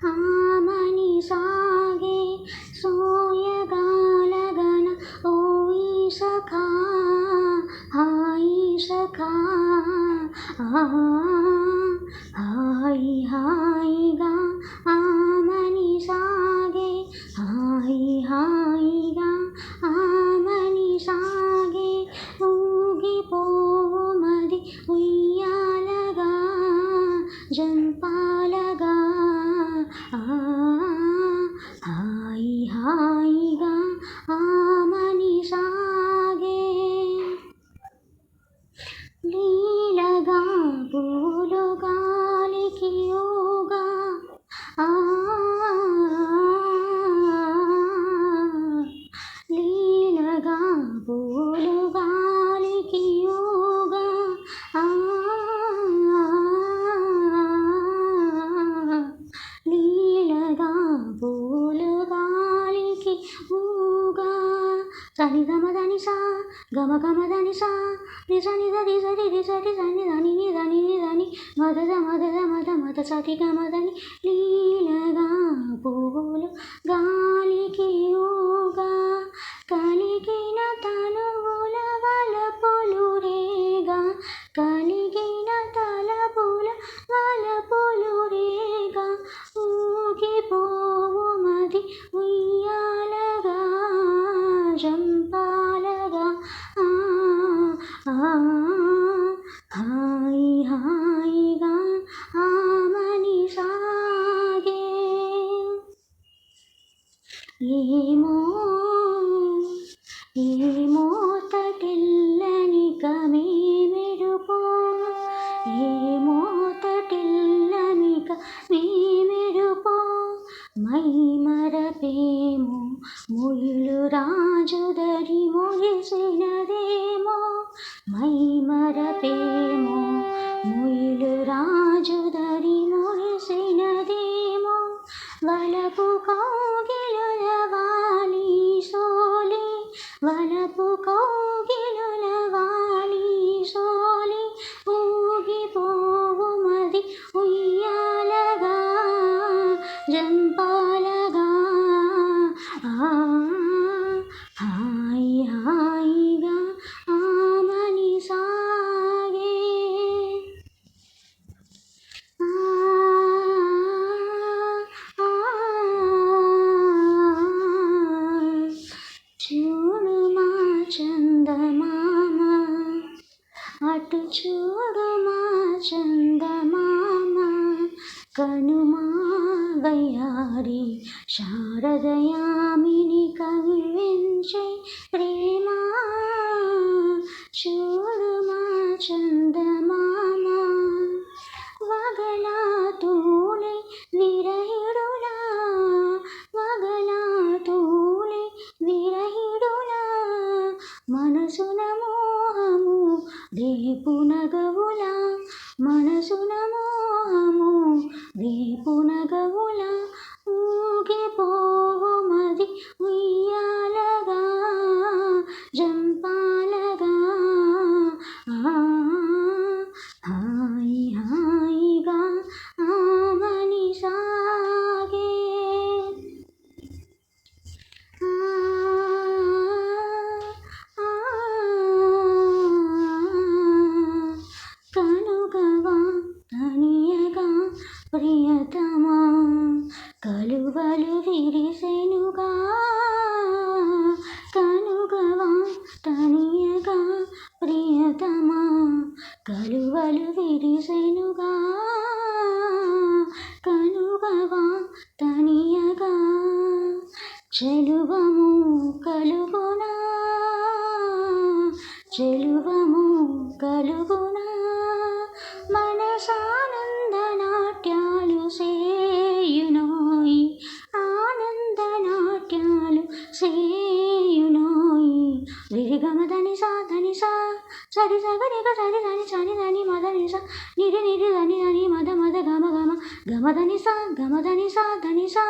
ఆమని సాగే సోయగాలగన ఓయి సఖా హాయి సఖా హాయి హాయిగా ఆమని సాగే హాయి హాయిగా ఆమని సాగే ఊగిపోవు మది ఉయ్యాలగా జంపాలగా హాయి హాయిగా ఆమని సాగే లీలగా పూలు గాలికి ఊగా లీలగా పూలు గాలికి ఊగా లీలగా పూలు గాలికి ఊగా సని గమదని సా గమ గమదని సా నిజని దని సరి రిసరి సని దని దని దని మదద మదద మద మద సతి గమదని లీలగా పూలు గాలికి ఊగా కలిగిన తనువుల వలపులు రేగా కలిగిన తలపుల వలపులు రేగా ఊగిపోవు మది ఉయ్యాలగా జంపాలగా హాయి హాయిగా ఆమని సాగే ఏమో ఏమో తటిల్లని కమేమెరుపో ఏమో తటిల్లనిక మేమెరుపో మై మరపేమో ముయులు రాజుదరి మురిసినదేమో మై మరపేమో ముయులు రాజుదరి మురిసినదేమో వలపు కౌగిలుల వాలి సోలి వలపు కౌగిలుల వాలి సోలి ఊగిపోవు మది ఉయ్యాలగా జంపాలగా హాయి హాయిగా ఆమని సాగే చూడు మా చందమామ అటు చూడు మా చందమామ కనుమా వయ్యారి శారదయామిని కవించే ప్రేమ చూడు మా చందమామ వగలా తూలి విరహిడులా వగలా తూలి విరహిడులా మనసున మోహము రేపు నగవులా మనసున మోహము రేపు నగవులా ఊగిపోవు మది ఉయ్యాలగా జంపాలగా హాయి హాయిగా ఆమని సాగే కనుగవా తనియగా ప్రియతమా కలువలు విరిసెనుగా కనుగవా తనియగా ప్రియతమా కలువలు విరిసెనుగా కనుగవా తనియగా చెలువము కలుగునా చెలువము కలుగునా మనసానంద నాట్యాలు సేయునోయి ఆనంద నాట్యాలు సేయునోయి రిరిగమదని సా ధని సా సరి సగరిగ సరి ధని సని ధని మదని సా నిరి నిరి ధని ధని మద మద గమ గమ గమదని సా ధని సా